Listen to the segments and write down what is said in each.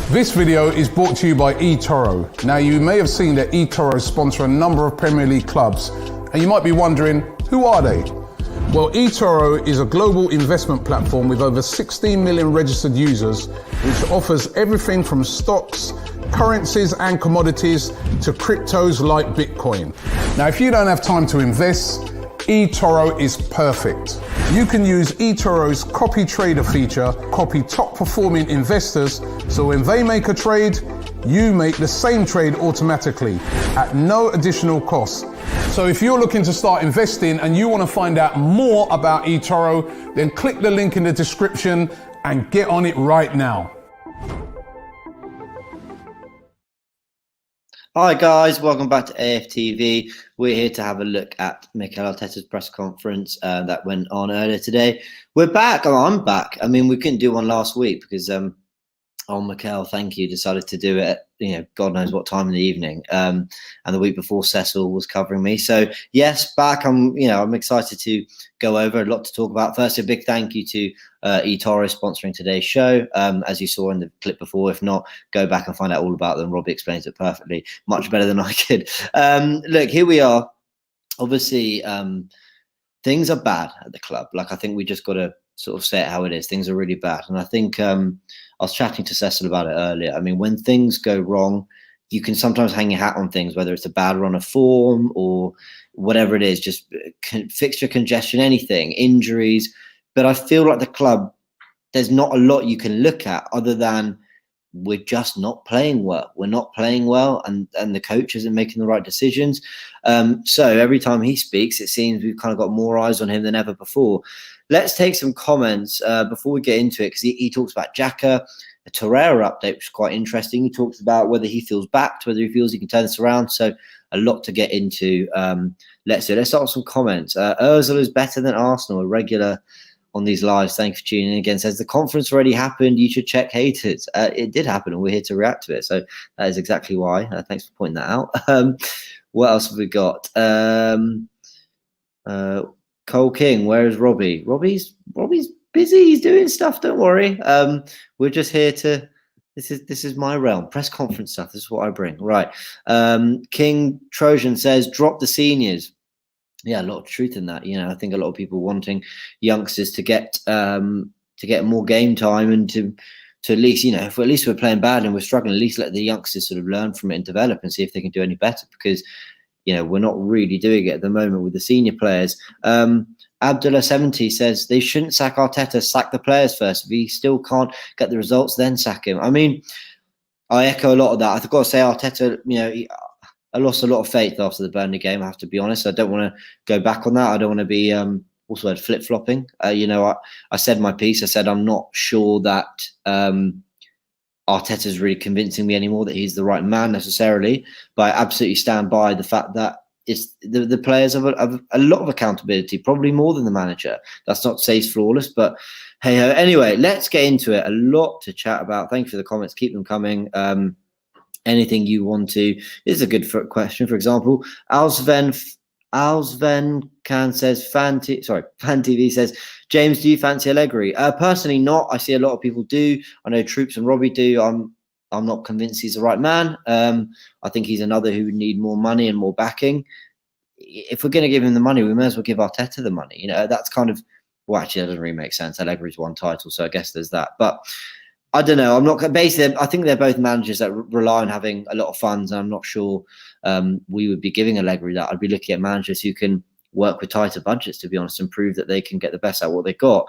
This video is brought to you by eToro. Now, you may have seen that eToro sponsor a number of Premier League clubs, and you might be wondering, who are they? Well, eToro is a global investment platform with over 16 million registered users, which offers everything from stocks, currencies and commodities to cryptos like Bitcoin. Now, if you don't have time to invest, eToro is perfect. You can use eToro's CopyTrader feature, copy top performing investors, so when they make a trade, you make the same trade automatically at no additional cost. So if you're looking to start investing and you want to find out more about eToro, then click the link in the description and get on it right now. Hi guys, welcome back to AFTV. We're here to have a look at Mikel Arteta's press conference that went on earlier today. We're back. I'm back. I mean, we couldn't do one last week because Mikel, thank you, decided to do it at, God knows what time in the evening. And the week before Cecil was covering me. So yes, back. I'm excited to go over a lot to talk about. First, a big thank you to eToro sponsoring today's show. As you saw in the clip before, if not, go back and find out all about them. Robbie explains it perfectly, much better than I could. Look, here we are. Obviously, things are bad at the club. Like, I think we just got to sort of say it how it is. Things are really bad. And I think I was chatting to Cecil about it earlier. I mean, when things go wrong, you can sometimes hang your hat on things, whether it's a bad run of form or whatever it is, just fixture congestion, anything, injuries. But I feel like the club, there's not a lot you can look at other than we're just not playing well. We're not playing well, and the coach isn't making the right decisions. So every time he speaks, it seems we've kind of got more eyes on him than ever before. Let's take some comments before we get into it, because he talks about Xhaka, a Torreira update, which is quite interesting. He talks about whether he feels backed, whether he feels he can turn this around. So a lot to get into. Let's start with some comments. Ozil is better than Arsenal, a regular on these lives. Thanks for tuning in again. Says the conference already happened. You should check haters. It did happen, and we're here to react to it. So that is exactly why. Thanks for pointing that out. What else have we got? Cole King, where is Robbie? Robbie's busy. He's doing stuff. Don't worry. We're just here to. This is my realm. Press conference stuff. This is what I bring. Right. King Trojan says, drop the seniors. Yeah, a lot of truth in that. I think a lot of people wanting youngsters to get more game time and to at least, if at least we're playing bad and we're struggling, at least let the youngsters sort of learn from it and develop and see if they can do any better, because we're not really doing it at the moment with the senior players. Abdullah 70 says they shouldn't sack Arteta, sack the players first. If he still can't get the results, then sack him. I mean, I echo a lot of that. I've got to say Arteta, I lost a lot of faith after the Burnley game, I have to be honest. I don't want to go back on that. I don't want to be also flip-flopping. I said my piece. I said I'm not sure that Arteta's really convincing me anymore that he's the right man necessarily, but I absolutely stand by the fact that it's the players have a lot of accountability, probably more than the manager. That's not to say he's flawless, but hey-ho. Anyway, let's get into it. A lot to chat about. Thank you for the comments. Keep them coming. Anything you want to. This is a good question. For example, Alsven Khan says, Fan TV says, James, do you fancy Allegri? Personally, not. I see a lot of people do. I know Troops and Robbie do. I'm not convinced he's the right man. I think he's another who would need more money and more backing. If we're going to give him the money, we may as well give Arteta the money. That's kind of, well, actually, that doesn't really make sense. Allegri's won title, so I guess there's that. But I don't know. I'm not basically. I think they're both managers that rely on having a lot of funds, and I'm not sure we would be giving Allegri that. I'd be looking at managers who can work with tighter budgets, to be honest, and prove that they can get the best out of what they've got.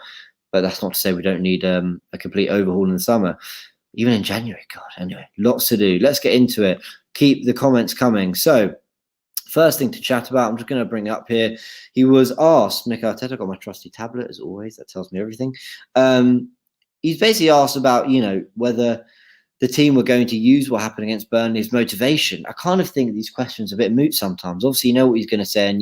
But that's not to say we don't need a complete overhaul in the summer, even in January. God, anyway, lots to do. Let's get into it. Keep the comments coming. So, first thing to chat about, I'm just going to bring it up here. He was asked, Mikel Arteta, got my trusty tablet as always. That tells me everything. He's basically asked about, whether the team were going to use what happened against Burnley as motivation. I kind of think these questions are a bit moot sometimes. Obviously, you know what he's going to say, and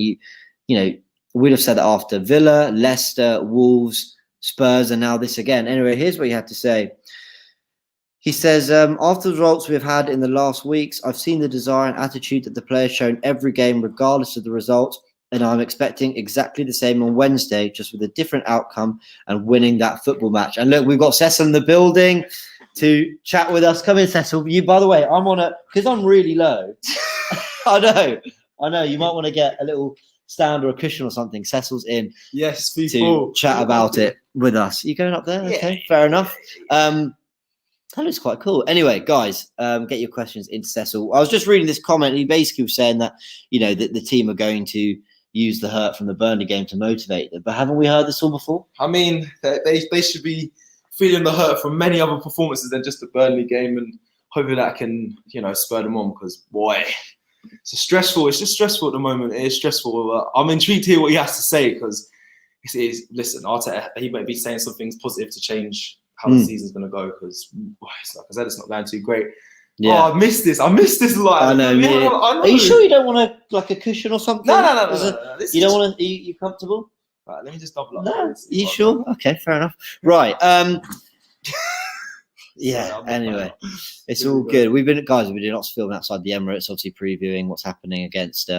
we'd have said that after Villa, Leicester, Wolves, Spurs, and now this again. Anyway, here's what he had to say. He says, after the results we've had in the last weeks, I've seen the desire and attitude that the players shown every game, regardless of the results. And I'm expecting exactly the same on Wednesday, just with a different outcome and winning that football match. And look, we've got Cecil in the building. to chat with us. Come in, Cecil. You, by the way, I'm on because I'm really low. I know. You might want to get a little stand or a cushion or something. Cecil's in. Yes, to chat about it with us. You going up there? Yeah. Okay, fair enough. That looks quite cool. Anyway, guys, get your questions into Cecil. I was just reading this comment. He basically was saying that, that the team are going to use the hurt from the Burnley game to motivate them. But haven't we heard this all before? I mean, they should be feeling the hurt from many other performances than just the Burnley game, and hopefully that can, spur them on, because, boy, it's just stressful at the moment. It is stressful. I'm intrigued to hear what he has to say, because listen, Arteta, he might be saying some things positive to change how the season's going to go, because, like I said, it's not going too great. Yeah. Oh, I missed this live. I know. Are you sure you don't want a cushion or something? No. You don't want to? Are you comfortable? Right, let me just double up. No, are you sure? Okay, fair enough. Right. Yeah. Anyway, it's all good. We've been doing lots of filming outside the Emirates, obviously previewing what's happening against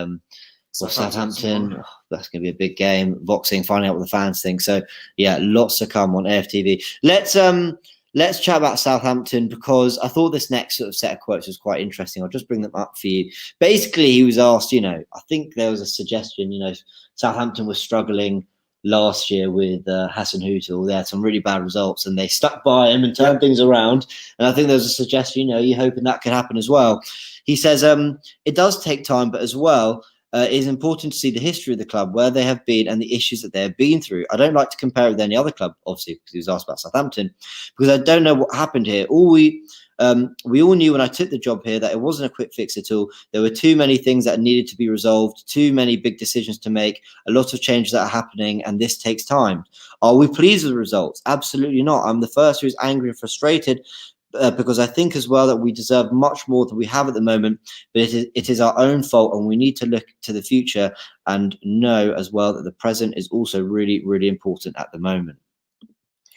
Southampton. Oh, that's going to be a big game. Voxing, finding out what the fans think. So yeah, lots to come on AFTV. Let's chat about Southampton, because I thought this next sort of set of quotes was quite interesting. I'll just bring them up for you. Basically, he was asked, I think there was a suggestion, Southampton was struggling last year with Hassan Hootel. They had some really bad results and they stuck by him and turned things around. And I think there was a suggestion, you're hoping that could happen as well. He says, it does take time, but as well, it is important to see the history of the club, where they have been and the issues that they have been through. I don't like to compare it with any other club, obviously, because he was asked about Southampton, because I don't know what happened here. We all knew when I took the job here that it wasn't a quick fix at all. There were too many things that needed to be resolved, too many big decisions to make, a lot of changes that are happening, and this takes time. Are we pleased with the results? Absolutely not. I'm the first who's angry and frustrated, because I think as well that we deserve much more than we have at the moment, but it is our own fault, and we need to look to the future and know as well that the present is also really, really important at the moment.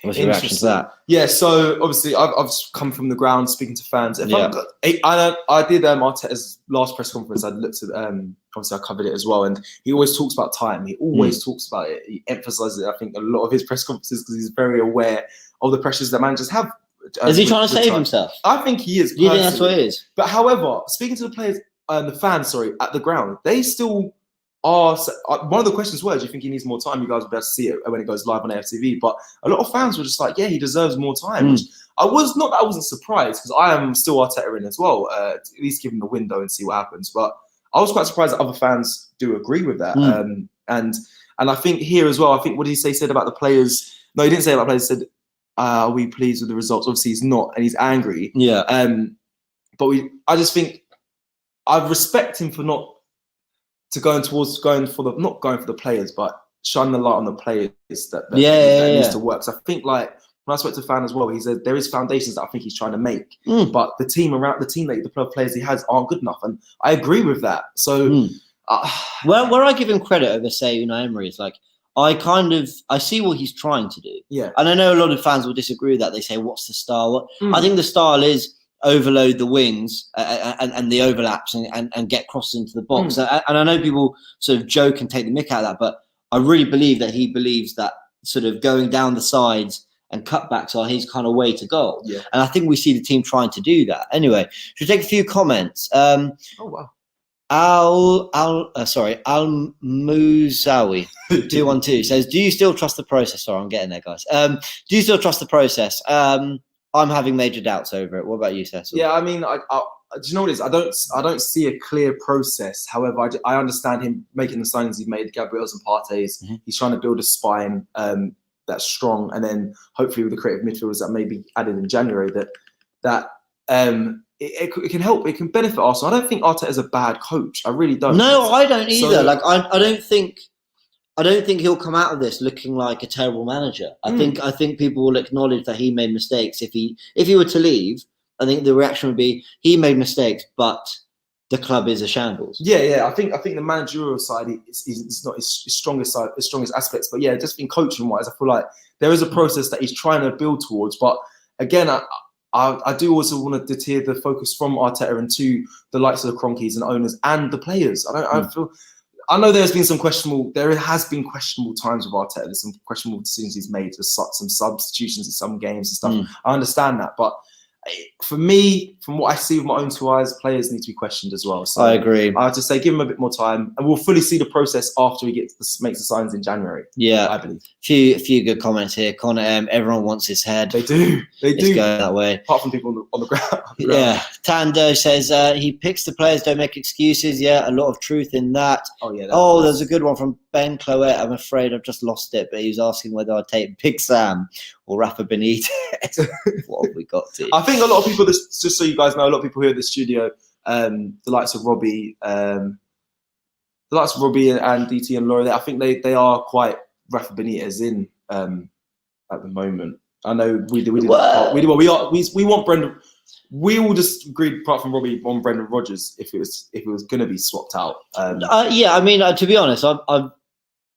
What's your reaction to that? Yeah, so obviously I've come from the ground speaking to fans. I did Arteta's last press conference. I looked at obviously I covered it as well, and he always talks about time. He always talks about it. He emphasizes it, I think, a lot of his press conferences, because he's very aware of the pressures that managers have. Is he trying to save himself? I think he is. Do you think that's what it is? But however, speaking to the players, the fans, at the ground, they still are. One of the questions was, do you think he needs more time? You guys will be able to see it when it goes live on AFTV. But a lot of fans were just like, yeah, he deserves more time. Which I wasn't surprised, because I am still Arteta in as well. At least give him the window and see what happens. But I was quite surprised that other fans do agree with that. And I think here as well, I think what did he say? He said about the players. No, he didn't say about players. He said, are we pleased with the results? Obviously, he's not, and he's angry. Yeah. But I just think I respect him for not going for the players, but shining the light on the players that needs to work. So I think, like, when I spoke to fan as well, he said there is foundations that I think he's trying to make, but the team the players he has aren't good enough, and I agree with that. So, where I give him credit over, say, Unai Emery, is like, I see what he's trying to do. Yeah. And I know a lot of fans will disagree with that. They say, what's the style? I think the style is overload the wings and the overlaps and get crosses into the box. And I know people sort of joke and take the mick out of that, but I really believe that he believes that sort of going down the sides and cutbacks are his kind of way to goal. Yeah. And I think we see the team trying to do that. Anyway, should we take a few comments? Oh, wow. Al Muzawi 212 says, do you still trust the process? Sorry, I'm getting there, guys. Do you still trust the process? I'm having major doubts over it. What about you, Cecil? Yeah, I mean, do you know what it is? I don't see a clear process. However, I understand him making the signings he's made, Gabriel's and Partey's. He's trying to build a spine that's strong, and then hopefully with the creative midfielders that may be added in January, it can help. It can benefit Arsenal. I don't think Arteta is a bad coach. I really don't. No, I don't either. So, I don't think he'll come out of this looking like a terrible manager. I think people will acknowledge that he made mistakes. If he were to leave, I think the reaction would be he made mistakes, but the club is a shambles. Yeah. I think the managerial side is not his strongest aspects. But yeah, just in coaching wise, I feel like there is a process that he's trying to build towards. But again, I do also want to deter the focus from Arteta into the likes of the Cronkies and owners and the players. I know there has been questionable times with Arteta. There's some questionable decisions he's made. There's some substitutions in some games and stuff. I understand that, but For me, from what I see with my own 2 eyes, players need to be questioned as well. So I agree. I have to say, give him a bit more time, and we'll fully see the process after he makes the signs in January. Yeah, I believe. Few good comments here. Connor, everyone wants his head. They do. It's going that way. Apart from people on the ground. Yeah. Tando says he picks the players, don't make excuses. Yeah, a lot of truth in that. Oh yeah. There's a good one from Ben Cloet. I'm afraid I've just lost it, but he was asking whether I'd take Big Sam or Rafa Benitez. What have we got to? I think a lot of people, just so you guys know, a lot of people here at the studio, the likes of Robbie, and DT and Laura, I think they are quite Rafa Benitez in at the moment. I know we want Brendan. We all just agreed, apart from Robbie, on Brendan Rodgers if it was going to be swapped out. Yeah, I mean, to be honest,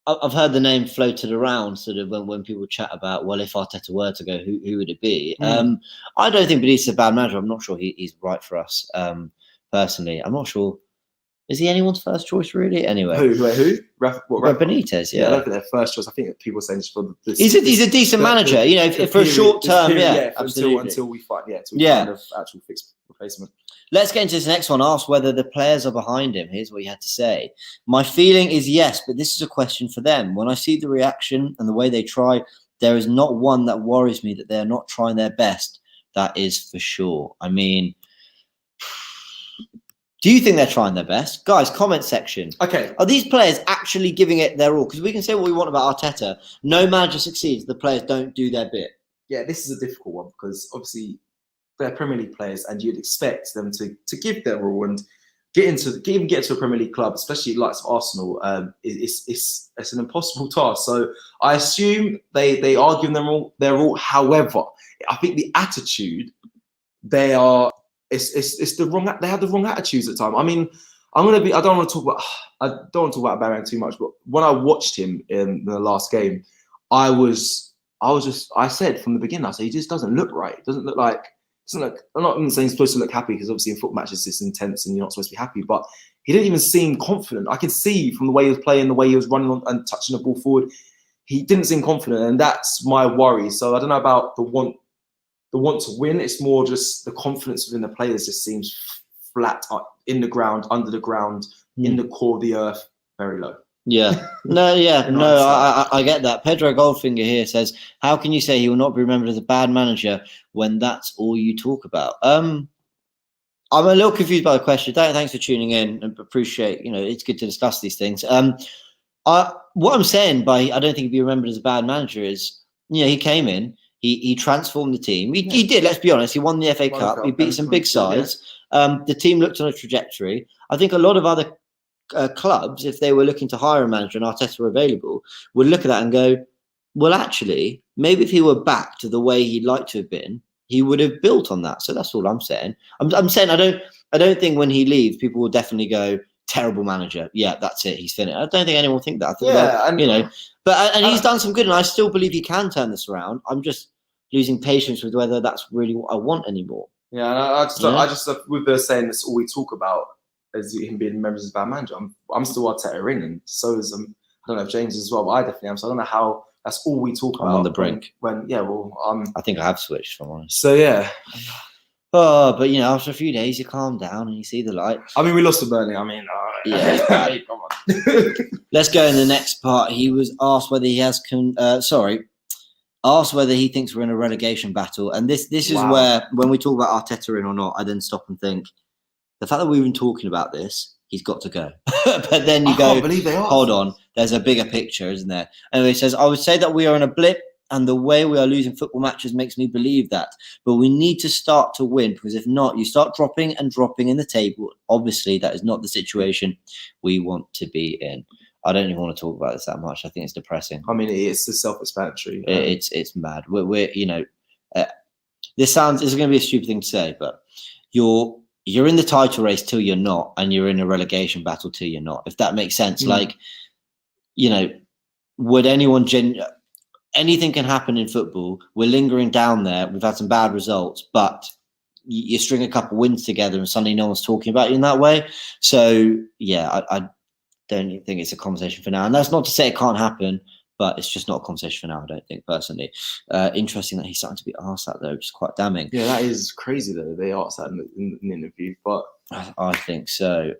I've heard the name floated around sort of when people chat about, well, if Arteta were to go, who would it be? I don't think Benitez is a bad manager. I'm not sure he's right for us personally. I'm not sure. Is he anyone's first choice, really? Anyway. Who? Rafa Benitez, yeah. I don't think their first choice. I think people are saying just for this. He's a decent manager, for a short term, absolutely. Until we find, kind of actual fixed replacement. Let's get into this next one. Ask whether the players are behind him. Here's what he had to say. My feeling is yes, but this is a question for them. When I see the reaction and the way they try, there is not one that worries me that they're not trying their best. That is for sure. I mean, do you think they're trying their best? Guys, comment section. Okay. Are these players actually giving it their all? Because we can say what we want about Arteta. No manager succeeds. The players don't do their bit. Yeah, this is a difficult one because obviously they're Premier League players and you'd expect them to give their all and get to a Premier League club, especially like Arsenal. It's an impossible task. So I assume they are giving their all. However, I think the attitude, they are... It's the wrong. They had the wrong attitudes at the time. I mean, I don't want to talk about Aubameyang too much, but when I watched him in the last game, I said from the beginning, I said he just doesn't look right. It doesn't look like. I'm not even saying he's supposed to look happy because obviously in football matches it's intense and you're not supposed to be happy. But he didn't even seem confident. I could see from the way he was playing, the way he was running on and touching the ball forward, he didn't seem confident, and that's my worry. So I don't know about the want to win. It's more just the confidence within the players just seems flat in the ground, under the ground, in the core of the earth, very low. Yeah. I get that. Pedro Goldfinger here says, how can you say he will not be remembered as a bad manager when that's all you talk about? I'm a little confused by the question. Thanks for tuning in and appreciate, it's good to discuss these things. What I'm saying by I don't think he'd be remembered as a bad manager is, he came in, he transformed the team. He did, let's be honest. He won the FA Cup. He beat some big sides. The team looked on a trajectory. I think a lot of other clubs, if they were looking to hire a manager and Arteta were available, would look at that and go, well, actually, maybe if he were back to the way he'd like to have been, he would have built on that. So that's all I'm saying. I'm saying I don't think when he leaves, people will definitely go, terrible manager. Yeah, that's it. He's finished. I don't think anyone will think that. I think and he's done some good, and I still believe he can turn this around. I'm just losing patience with whether that's really what I want anymore. Yeah, and I just with the saying that's all we talk about is him being members of a bad manager. I'm still Arteta in, and so is I don't know if James is as well, but I definitely am. So I don't know how that's all we talk about. I'm on the brink. I think I have switched, if I'm honest. So yeah. Oh, but after a few days, you calm down and you see the light. I mean, we lost to Burnley. I mean, come on. Let's go in the next part. He was asked whether he has asked whether he thinks we're in a relegation battle. And this is where, when we talk about Arteta in or not, I then stop and think, the fact that we've been talking about this, he's got to go. But then you go, hold on, there's a bigger picture, isn't there? Anyway, he says, I would say that we are in a blip, and the way we are losing football matches makes me believe that. But we need to start to win, because if not, you start dropping in the table. Obviously, that is not the situation we want to be in. I don't even want to talk about this that much. I think it's depressing. I mean, it's self-explanatory. It's mad. This is going to be a stupid thing to say, but you're in the title race till you're not, and you're in a relegation battle till you're not. If that makes sense, would anyone anything can happen in football. We're lingering down there. We've had some bad results, but you string a couple wins together, and suddenly no one's talking about you in that way. So yeah, I don't think it's a conversation for now. And that's not to say it can't happen, But it's just not a conversation for now, I don't think, personally. Interesting that he's starting to be asked that, though, which is quite damning. Yeah, that is crazy, though. They asked that in the interview, but... I think so.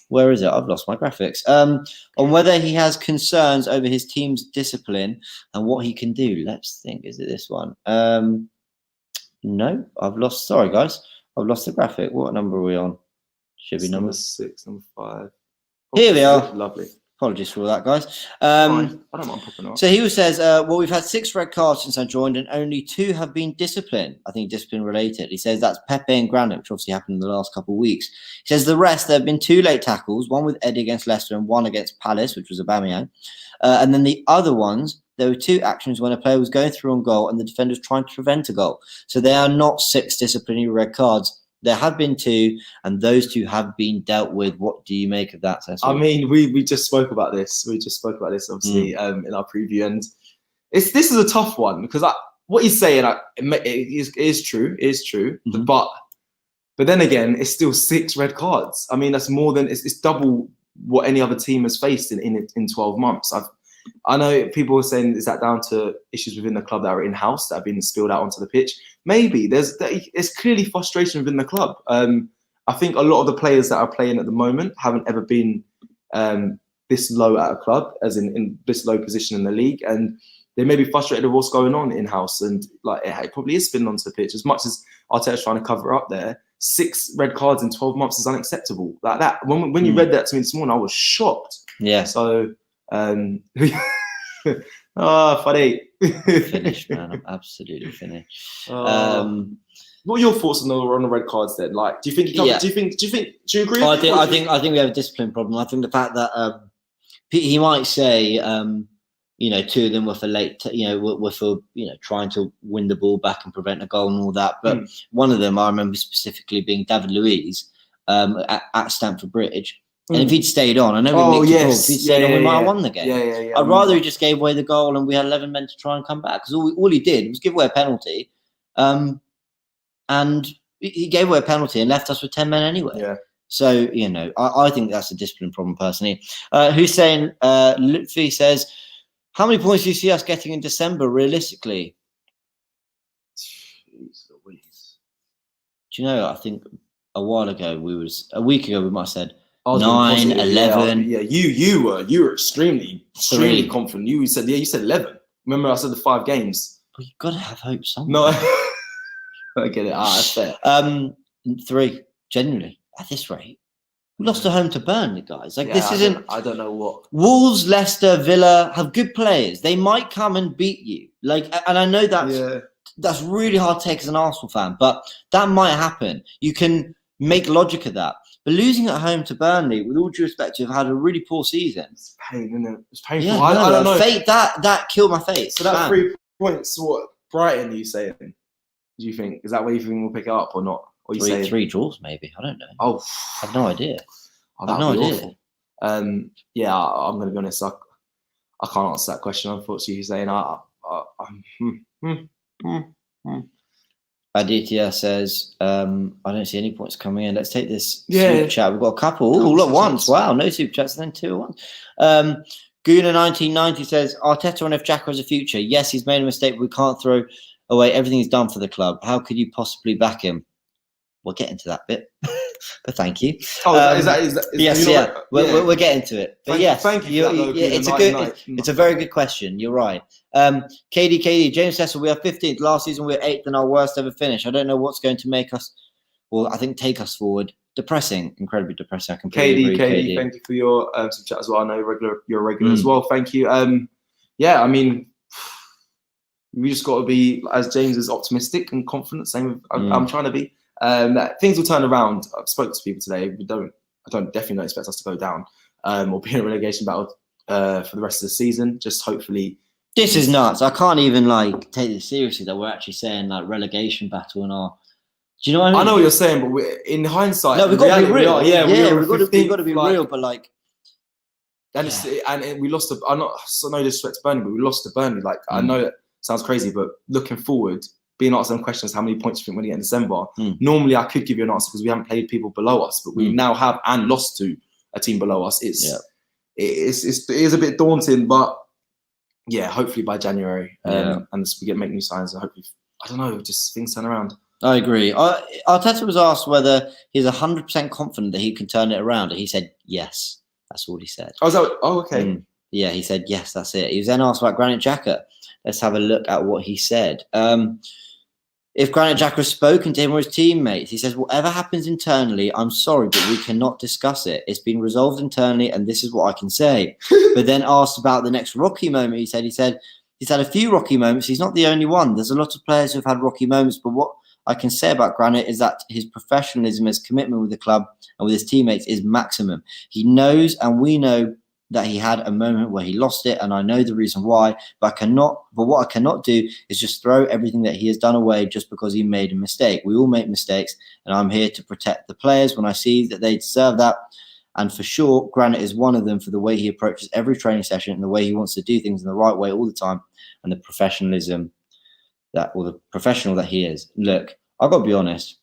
Where is it? I've lost my graphics. On whether he has concerns over his team's discipline and what he can do. Let's think. Is it this one? No, I've lost. Sorry, guys. I've lost the graphic. What number are we on? Should be number 6, number 5. Here we are. Lovely. Apologies for all that, guys. I don't mind popping up. So he says, well, we've had 6 red cards since I joined and only 2 have been discipline. I think discipline related. He says that's Pepe and Granit, which obviously happened in the last couple of weeks. He says the rest, there have been 2 late tackles, one with Eddie against Leicester and one against Palace, which was Aubameyang. And then the other ones, there were 2 actions when a player was going through on goal and the defender was trying to prevent a goal. So they are not 6 disciplinary red cards. There have been 2, and those 2 have been dealt with. What do you make of that, Cecil? I mean, we just spoke about this. We just spoke about this, obviously, in our preview. And this is a tough one because what he's saying it is true. Mm-hmm. But then again, it's still 6 red cards. I mean, that's more than it's double what any other team has faced in 12 months. I know people are saying, is that down to issues within the club that are in-house that have been spilled out onto the pitch? Maybe. There's clearly frustration within the club. I think a lot of the players that are playing at the moment haven't ever been this low at a club, as in this low position in the league. And they may be frustrated with what's going on in-house. And like it probably is spilling onto the pitch. As much as Arteta's trying to cover up there, 6 red cards in 12 months is unacceptable. Like that. When you read that to me this morning, I was shocked. Yeah. So... funny. Finished, man. I'm absolutely finished. What are your thoughts on the red cards then? Like, do you think? Do you agree? I think we have a discipline problem. I think the fact that he might say, 2 of them were for late, were for trying to win the ball back and prevent a goal and all that. But one of them I remember specifically being David Luiz at Stamford Bridge. And if he'd stayed on, I know we nicked the ball. If he'd stayed on, we might have won the game. Yeah. I'd rather he just gave away the goal and we had 11 men to try and come back. Because all he did was give away a penalty. And he gave away a penalty and left us with 10 men anyway. Yeah. So, I think that's a discipline problem personally. Hussein Lutfi says, how many points do you see us getting in December realistically? Jeez Louise. Do you know, I think a week ago, we might have said, 9, 11. Yeah, you were extremely confident. You said 11. Remember, I said the 5 games. But you've got to have hope somewhere. No, I get it. That's fair. 3, genuinely, at this rate. We lost at home to Burnley, guys. This isn't. I don't know what. Wolves, Leicester, Villa have good players. They might come and beat you. And I know that's really hard to take as an Arsenal fan, but that might happen. You can make logic of that. But losing at home to Burnley, with all due respect, you've had a really poor season. It's pain, isn't it? It's painful. Yeah, I don't know. Fate, that killed my face. So that 3 points, what Brighton are you saying? Do you think? Is that where you think we'll pick it up or not? Or you say 3 draws, maybe. I don't know. Oh, I've no idea. I've no idea. I'm going to be honest. I can't answer that question. Unfortunately, saying Aditya says, I don't see any points coming in. Let's take this super chat. We've got a couple all at once. Wow, no super chats and then 2 at once. Guna1990 says, Arteta on if Xhaka has a future. Yes, he's made a mistake, but we can't throw away everything he's done for the club. How could you possibly back him? We'll get into that bit. But thank you. Yes, we're getting to it. But thank you. It's a very good question. You're right. KD, James Cecil, we are 15th. Last season we were 8th and our worst ever finish. I don't know what's going to make us, take us forward. Depressing, incredibly depressing. I completely agree. KD, thank you for your chat as well. I know you're a regular as well. Thank you. I mean, we just got to be, as James is, optimistic and confident. Same, I'm trying to be. That things will turn around. I've spoken to people today. I definitely don't expect us to go down or be in a relegation battle for the rest of the season. Just hopefully. This is nuts. I can't even take this seriously that we're actually saying relegation battle in our. Do you know what I mean? I know what you're saying, but in hindsight, no, we've got to be real. We've got to be real. But and we lost. No disrespect to Burnley, but we lost to Burnley. I know it sounds crazy, but looking forward. Being asked some questions, how many points do you think we're going to get in December? Normally, I could give you an answer because we haven't played people below us, but we now have and lost to a team below us. It is a bit daunting, but Yeah, hopefully by January, Yeah. and we make new signs, and hopefully, I don't know, just things turn around. I agree. Arteta was asked whether he's 100% confident that he can turn it around, and he said yes. That's all he said. Okay. Yeah, he said yes. That's it. He was then asked about Granit Xhaka. Let's have a look at what he said. If Granit Xhaka has spoken to him or his teammates, he says, whatever happens internally, I'm sorry, but we cannot discuss it. It's been resolved internally, and this is what I can say. But then asked about the next rocky moment, he said he's had a few rocky moments. He's not the only one. There's a lot of players who've had rocky moments, but what I can say about Granit is that his professionalism, his commitment with the club and with his teammates is maximum. He knows, and we know, that he had a moment where he lost it, and I know the reason why, but what I cannot do is just throw everything that he has done away just because he made a mistake. We all make mistakes, and I'm here to protect the players when I see that they deserve that. And for sure, Granit is one of them for the way he approaches every training session and the way he wants to do things in the right way all the time, and the professionalism or the professional that he is. Look, I've got to be honest.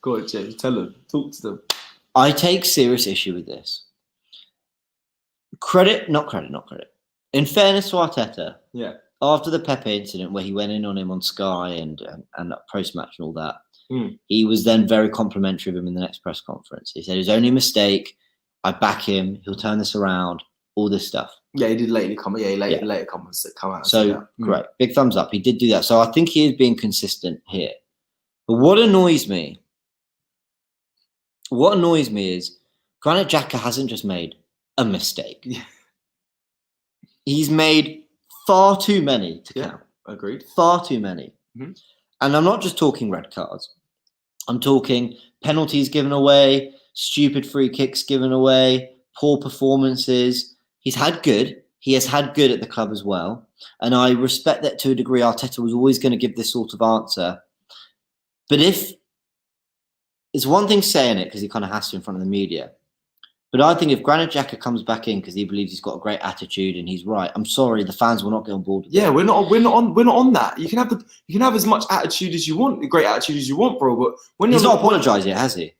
Go on, Jay. Tell them. Talk to them. I take serious issue with this. Not credit. In fairness to Arteta, Yeah. after the Pepe incident where he went in on him on Sky and post-match and all that, he was then very complimentary of him in the next press conference. He said it was only a mistake. I back him. He'll turn this around. All this stuff. Yeah, he did later come. Yeah, later come out. So great, big thumbs up. He did do that. So I think he is being consistent here. But what annoys me is Granit Xhaka hasn't just made a mistake. Yeah. He's made far too many to count. Agreed. Far too many. Mm-hmm. And I'm not just talking red cards. I'm talking penalties given away, stupid free kicks given away, poor performances. He has had good at the club as well. And I respect that to a degree. Arteta was always going to give this sort of answer. But if it's one thing saying it because he kind of has to in front of the media. But I think if Granit Xhaka comes back in because he believes he's got a great attitude and he's right, I'm sorry, the fans will not get on board with we're not on that. You can have as much attitude as you want, great attitude as you want, bro. But when he's not apologised yet, has he?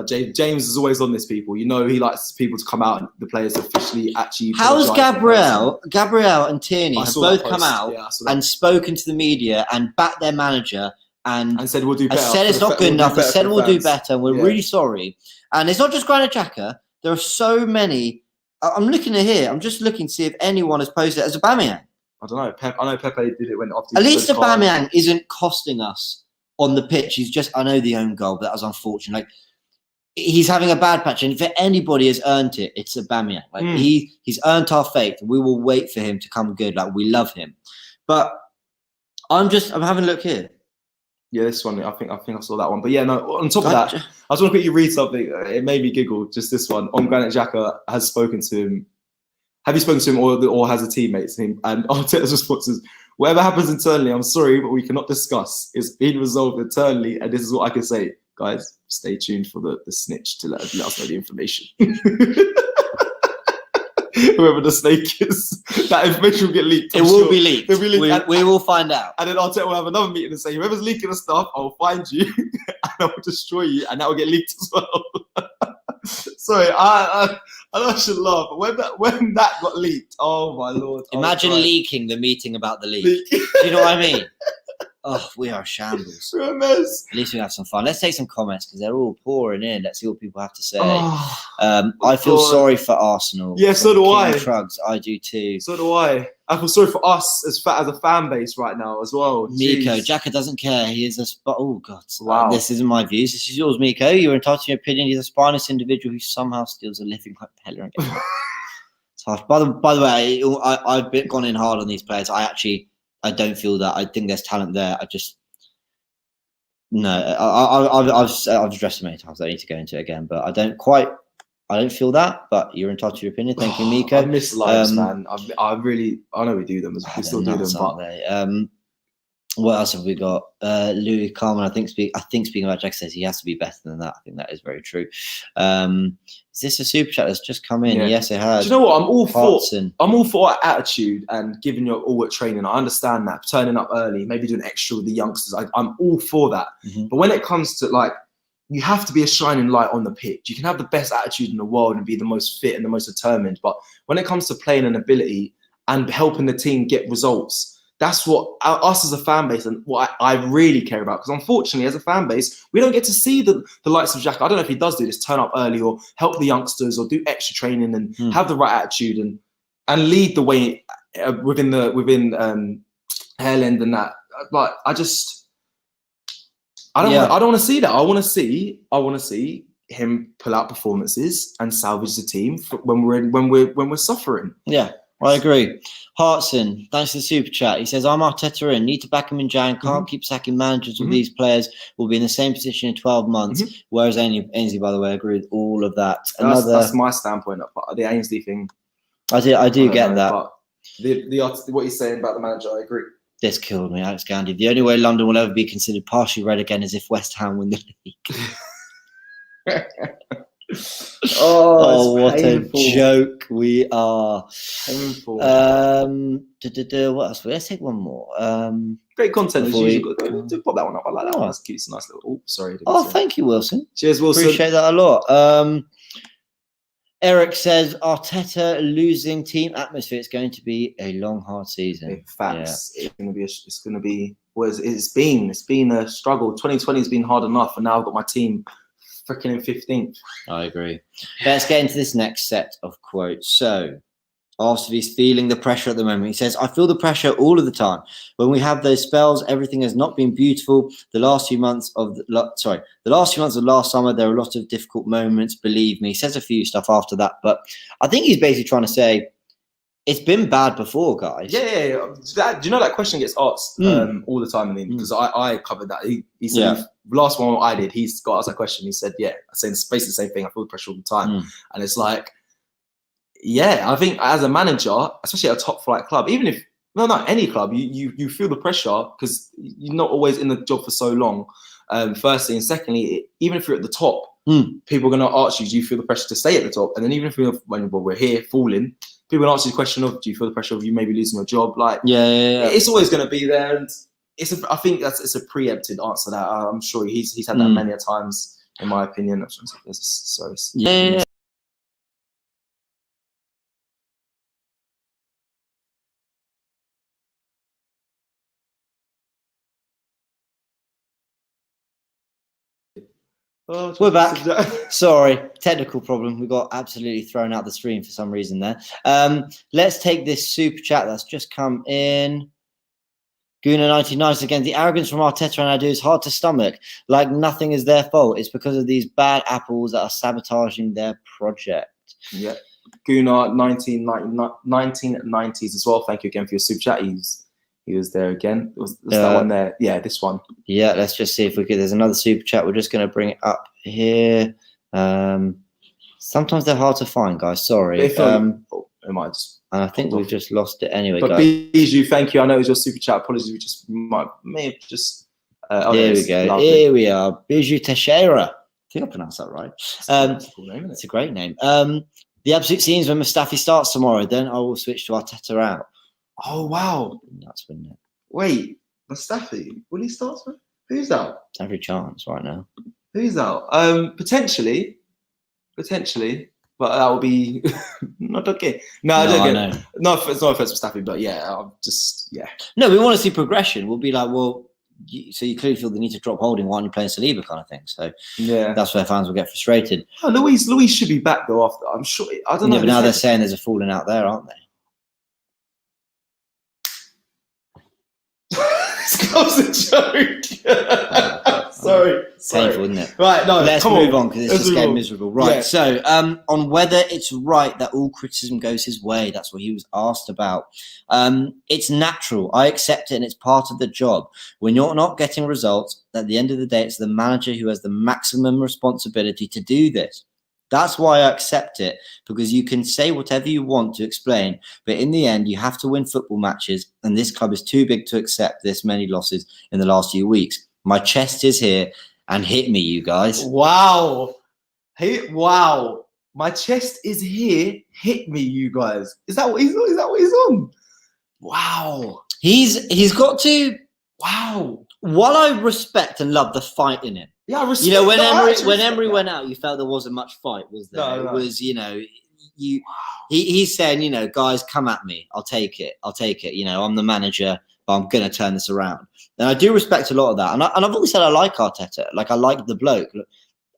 James is always on this, people. You know he likes people to come out and the players officially actually. How's Gabriel and Tierney have both come out and spoken to the media and backed their manager and said we'll do better. Said it's not good enough. They said we'll do better. And we're really sorry. And it's not just Granit Xhaka. There are so many. I'm looking at here. I'm just looking to see if anyone has posted it as Aubameyang. I don't know. I know Pepe did it when after. At least Aubameyang isn't costing us on the pitch. He's just. I know the own goal, but that was unfortunate. Like he's having a bad patch, and if anybody has earned it, it's Aubameyang. Like he's earned our faith. We will wait for him to come good. Like we love him, but I'm having a look here. Yeah, this one. I think I saw that one. But yeah, no. On top of that, I just want to quickly read something. It made me giggle. Just this one. On Granit Xhaka has spoken to him. Have you spoken to him or has a teammate to him? And Arteta's response is, whatever happens internally, I'm sorry, but we cannot discuss. It's been resolved internally, and this is what I can say. Guys, stay tuned for the snitch to let us know the information. Whoever the snake is, that information will get leaked. It will be leaked. We will find out. And then Arteta will have another meeting and say, whoever's leaking the stuff, I will find you and I will destroy you, and that will get leaked as well. Sorry, I know I should laugh, but when that got leaked, oh my lord! Imagine leaking the meeting about the leak. Do you know what I mean? Oh, we are shambles. We're a mess. At least we have some fun. Let's take some comments because they're all pouring in. Let's see what people have to say. I feel sorry for Arsenal. Yeah, so do I. Shrugs. I do too. So do I. I feel sorry for us as a fan base right now as well. Miko, Xhaka doesn't care. He is a oh god. Wow. This isn't my views. This is yours, Miko. You're entitled to your opinion. He's a spineless individual who somehow steals a living like Pella and gets It's harsh. By the way, I've gone in hard on these players. I don't feel that. I think there's talent there. I've addressed it many times. I need to go into it again, but I don't feel that. But you're entitled to your opinion. Thank you, Miko. I miss lives, man. I know we do them. We still do them. But what else have we got? Louis Carmen, I think speaking about Jack says he has to be better than that. I think that is very true. Is this a super chat that's just come in? Yeah. Yes, it has. Do you know what? I'm all for our attitude and giving your all at training. I understand that. Turning up early, maybe doing extra with the youngsters. I'm all for that. Mm-hmm. But when it comes to like you have to be a shining light on the pitch. You can have the best attitude in the world and be the most fit and the most determined, but when it comes to playing an ability and helping the team get results, that's what us as a fan base and what I really care about. Because unfortunately, as a fan base, we don't get to see the likes of Xhaka. I don't know if he does do this, turn up early or help the youngsters or do extra training and have the right attitude and lead the way within Haaland and that. But I don't want to see that. I want to see him pull out performances and salvage the team when we're suffering. Yeah, I agree. Hartson, thanks for the super chat. He says, I'm Arteta in. Need to back him in Jan. Can't keep sacking managers with these players. Will be in the same position in 12 months. Whereas Ainsley, by the way, I agree with all of that. That's my standpoint. The Ainsley thing. I do get that. But what he's saying about the manager, I agree. This killed me, Alex Gandhi. The only way London will ever be considered partially red again is if West Ham win the league. What painful. A joke we are. Painful. What else? Let's take one more. Great content as usual. Pop that one up. I like that one. That's cute. It's a nice little. Sorry. Thank you, Wilson. Cheers, Wilson. Appreciate that a lot. Eric says Arteta losing team atmosphere. It's going to be a long, hard season. Facts. Yeah. It's going to be. Well, it's been a struggle. 2020 has been hard enough, and now I've got my team freaking in 15th. I agree. Let's get into this next set of quotes. So, AFTV's feeling the pressure at the moment. He says, I feel the pressure all of the time. When we have those spells, everything has not been beautiful. The last few months of last summer, there are a lot of difficult moments, believe me. He says a few stuff after that, but I think he's basically trying to say, it's been bad before, guys. Yeah. Do you know that question gets asked all the time? Because I covered that. He said, the last one I did, he's got asked that question. He said, I say basically the same thing. I feel the pressure all the time. And it's like, I think as a manager, especially at a top flight club, even if, any club, you feel the pressure because you're not always in the job for so long. Firstly, and secondly, even if you're at the top, people are going to ask you, do you feel the pressure to stay at the top? And then even if we're here falling, people will answer the question of, do you feel the pressure of you maybe losing your job? Like, it's always going to be there. And I think it's a preempted answer that I'm sure he's had that many a times, in my opinion. Yeah. We're back. Sorry, technical problem. We got absolutely thrown out the stream for some reason there. Let's take this super chat that's just come in. Guna99 again. The arrogance from Arteta and Adu is hard to stomach. Like nothing is their fault. It's because of these bad apples that are sabotaging their project. Yeah. Guna 1990s as well. Thank you again for your super chat. He was there again. Was that one there? Yeah, this one. Yeah, let's just see if we could. There's another super chat. We're just going to bring it up here. Sometimes they're hard to find, guys. Sorry. It might just. And I think we've just lost it anyway, but guys. Bijou, thank you. I know it was your super chat. Apologies. We may have just. Here we go. Lovely. Here we are. Bijou Teixeira. I think I pronounced that right. That's a cool name, isn't it? It's a great name. The absolute scenes when Mustafi starts tomorrow. Then I will switch to Arteta out. Oh, wow. That's been it. Wait, Mustafi, will he start? Who's out? Every chance right now. Who's out? Potentially, but that will be not okay. No, it's not offense Mustafi, but No, we want to see progression. We'll be like, well, so you clearly feel the need to drop holding while you're playing Saliba kind of thing. So that's where fans will get frustrated. Oh, Luis should be back though. After I'm sure. I don't know. Yeah, but now they're saying there's a falling out there, aren't they? This was a joke. Sorry. Painful, isn't it? Right, no, let's move on because it's just getting miserable. Right, so on whether it's right that all criticism goes his way, that's what he was asked about. It's natural. I accept it and it's part of the job. When you're not getting results, at the end of the day, it's the manager who has the maximum responsibility to do this. That's why I accept it, because you can say whatever you want to explain, but in the end, you have to win football matches, and this club is too big to accept this many losses in the last few weeks. My chest is here, and hit me, you guys. Wow. Hey, wow. My chest is here, hit me, you guys. Is that what he's on? Wow. He's got to... Wow. While I respect and love the fight in it, Yeah, I respect. You know, when no, I Emery actually when respect Emery that. went out, you felt there wasn't much fight, was there? No. It was, you know, he's saying, you know, guys, come at me. I'll take it. You know, I'm the manager, but I'm going to turn this around. And I do respect a lot of that. And I've always said I like Arteta. Like, I like the bloke.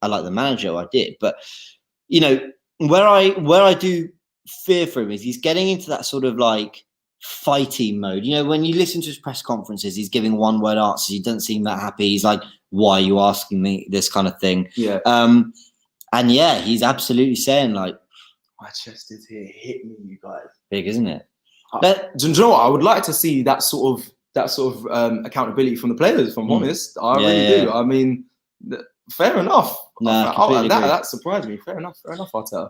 I like the manager. I did. But, you know, where I do fear for him is he's getting into that sort of like fighting mode. You know, when you listen to his press conferences, he's giving one word answers. He doesn't seem that happy. He's like, why are you asking me this kind of thing? Yeah. And yeah, he's absolutely saying like, my chest is here. Hit me, you guys. big, isn't it? Do you know what? I would like to see that sort of accountability from the players. If I'm honest, I really do. I mean, fair enough. That surprised me. Fair enough, Arteta.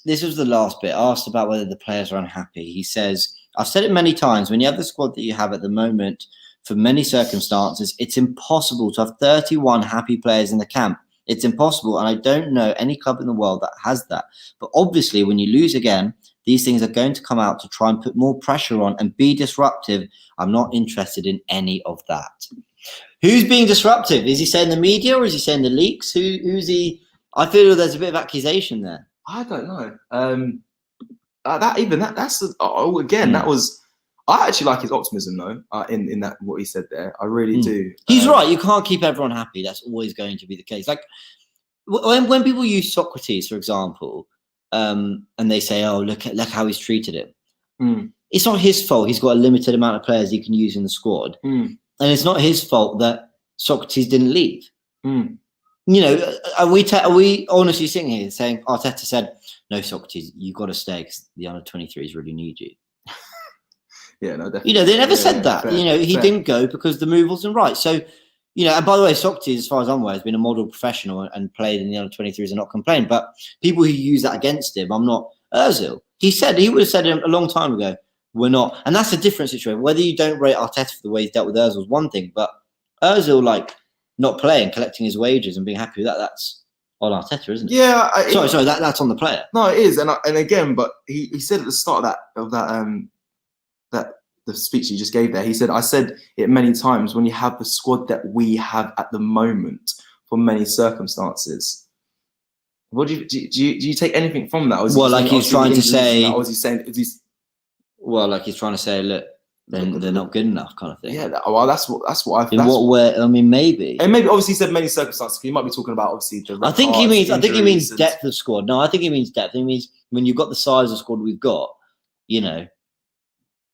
This was the last bit. Asked about whether the players are unhappy. He says, I've said it many times, when you have the squad that you have at the moment, for many circumstances, it's impossible to have 31 happy players in the camp. It's impossible, and I don't know any club in the world that has that. But obviously, when you lose again, these things are going to come out to try and put more pressure on and be disruptive. I'm not interested in any of that. Who's being disruptive? Is he saying the media, or is he saying the leaks? Who's he? I feel there's a bit of accusation there. I don't know. That was. I actually like his optimism though. In that what he said there, I really do. He's right. You can't keep everyone happy. That's always going to be the case. Like when people use Socrates, for example, and they say, "Oh, look how he's treated him." It's not his fault. He's got a limited amount of players he can use in the squad, and it's not his fault that Socrates didn't leave. You know, are we honestly sitting here saying Arteta said, "No, Socrates, you got to stay because the under-23s really need you." Yeah, no, definitely. You know, they never said that. Fair, you know, he didn't go because the move wasn't right. So, you know, and by the way, Socrates, as far as I'm aware, has been a model professional and played in the under-23s and not complained. But people who use that against him, I'm not. Ozil, he would have said a long time ago, we're not. And that's a different situation. Whether you don't rate Arteta for the way he's dealt with Ozil is one thing, but Ozil, like, not playing, collecting his wages and being happy with that, that's on Arteta, isn't it? Yeah. Sorry, that's on the player. No, it is. And again, but he said at the start of that the speech he just gave there, he said, I said it many times, when you have the squad that we have at the moment for many circumstances. What do you take anything from that? Well, like he's trying to say, well, like he's trying to say, look, then they're not good enough, kind of thing. Yeah, that's what I. In what way? I mean, maybe. And maybe obviously he said many circumstances. He might be talking about obviously the. I think he means depth of squad. No, I think he means depth. He means when you've got the size of squad we've got, you know.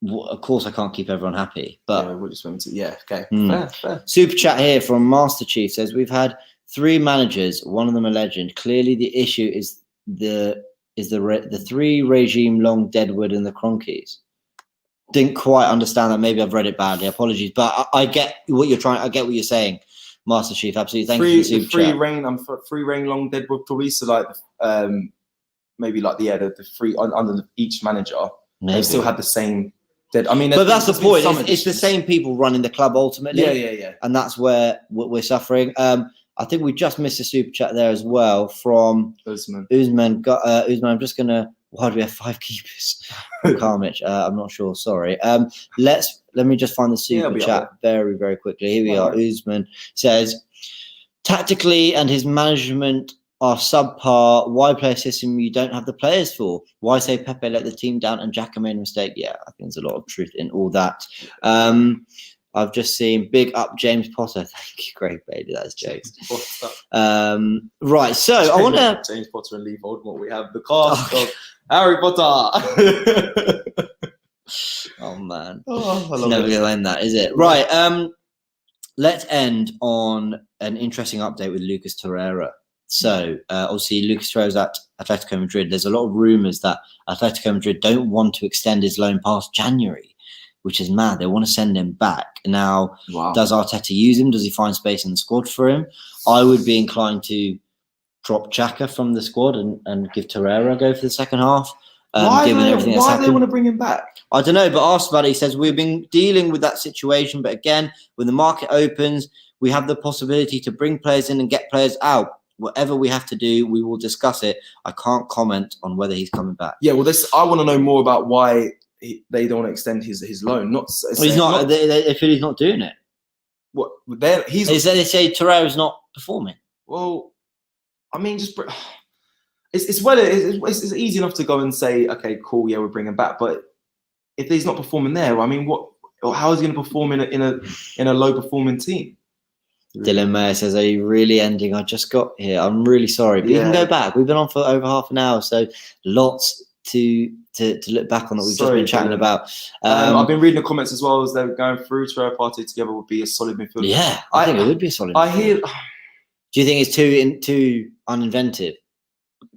Of course, I can't keep everyone happy, but yeah, we're just going to. Yeah, okay, fair. Super chat here from Master Chief says we've had 3 managers, one of them a legend. Clearly, the issue is the 3 regime long Deadwood and the Cronkies. Didn't quite understand that. Maybe I've read it badly. Apologies, but I get what you're trying. I get what you're saying, Master Chief. Absolutely, thank you for the super chat. Free reign long Deadwood probably. So like, maybe like the 3 under each manager. Maybe. They still had the same. I mean, but that's the point. It's the same people running the club ultimately. Yeah. And that's where we're suffering. I think we just missed a super chat there as well from Usman. Usman, I'm just gonna. Why do we have 5 keepers? Karmich, I'm not sure. Sorry. Let me just find the super chat very, very quickly. Here we are. Usman says, tactically and his management are subpar. Why play a system you don't have the players for? Why say Pepe let the team down and Xhaka made a mistake? Yeah, I think there's a lot of truth in all that. I've just seen big up James Potter. Thank you, Craig Bailey. That's jokes. Right, so I want to James Potter and Lee Voldemort. We have the cast of Harry Potter. Oh man, I never gonna end that, is it? Right. Let's end on an interesting update with Lucas Torreira. So obviously Lucas Torreira's at Atletico Madrid. There's a lot of rumours that Atletico Madrid don't want to extend his loan past January, which is mad. They want to send him back. Now, Does Arteta use him? Does he find space in the squad for him? I would be inclined to drop Xhaka from the squad and give Torreira a go for the second half. Why do they want to bring him back? I don't know, but asked about it, he says, we've been dealing with that situation. But again, when the market opens, we have the possibility to bring players in and get players out. Whatever we have to do, we will discuss it. I can't comment on whether he's coming back. Yeah, well, I want to know more about why they don't want to extend his loan. They feel he's not doing it. What? They say Torreira's not performing? Well, I mean, it's easy enough to go and say, okay, cool, yeah, we're bringing back. But if he's not performing there, I mean, how is he going to perform in a low performing team? Dylan Mayer says, "Are you really ending? I just got here. I'm really sorry, but you can go back. We've been on for over half an hour, so lots to look back on that we've just been chatting about." I've been reading the comments as well as they're going through. Torreira Partey together would be a solid midfielder. Yeah, I think it would be a solid. Do you think it's too uninventive?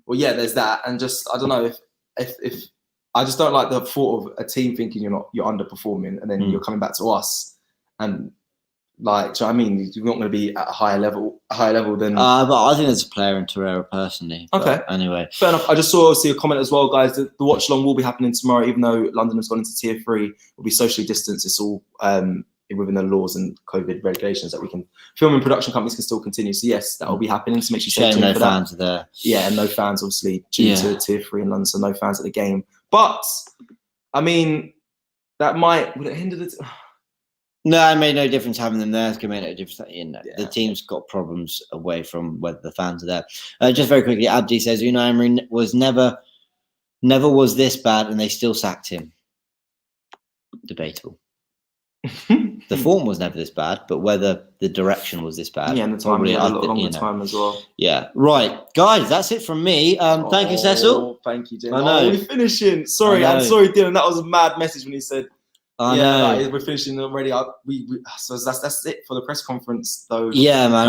Well, yeah, there's that, and just I don't know if I just don't like the thought of a team thinking you're underperforming, and then you're coming back to us, and like, do you know what I mean? You're not going to be at a higher level than. But I think there's a player in Torreira personally. Okay. Anyway, fair enough. I just saw obviously a comment as well, guys. The watch along will be happening tomorrow, even though London has gone into tier 3. Will be socially distanced. It's all within the laws and COVID regulations that we can. Film and production companies can still continue. So yes, that will be happening. So make sure you stay tuned for fans are there. Yeah, and no fans obviously due to tier 3 in London, so no fans at the game. But I mean, would it hinder the? No, it made no difference having them there. It's going to make no difference. The team's got problems away from whether the fans are there. Just very quickly, Abdi says Unai Emery was never was this bad, and they still sacked him. Debatable. The form was never this bad, but whether the direction was this bad. Yeah, and the time, probably, a lot longer time as well. Yeah, right, guys. That's it from me. Thank you, Cecil. Thank you, Jim. I know. We're finishing. Sorry, I'm sorry, Dylan. That was a mad message when he said. I know. We're finishing already. So that's it for the press conference, though. Yeah, man.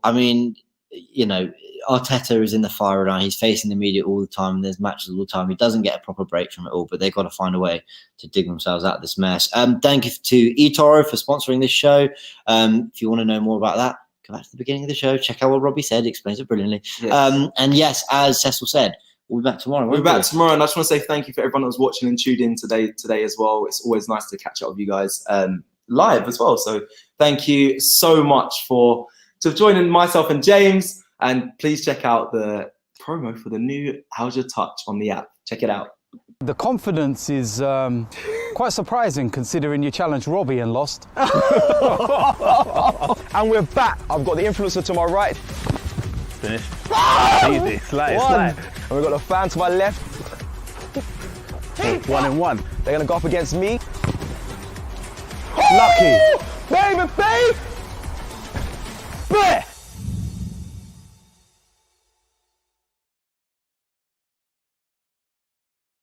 I mean, you know, Arteta is in the fire now. He's facing the media all the time. There's matches all the time. He doesn't get a proper break from it all, but they've got to find a way to dig themselves out of this mess. Thank you to eToro for sponsoring this show. If you want to know more about that, go back to the beginning of the show. Check out what Robbie said. He explains it brilliantly. Yes. And yes, as Cecil said, we'll be back tomorrow. We'll be back tomorrow, and I just want to say thank you for everyone that was watching and tuned in today as well. It's always nice to catch up with you guys live as well. So thank you so much for joining myself and James. And please check out the promo for the new How's Your Touch on the app. Check it out. The confidence is quite surprising considering you challenged Robbie and lost. And we're back. I've got the influencer to my right. Finish. Easy. Slide. And we've got the fan to my left. 1-1. They're going to go up against me. Lucky. Baby.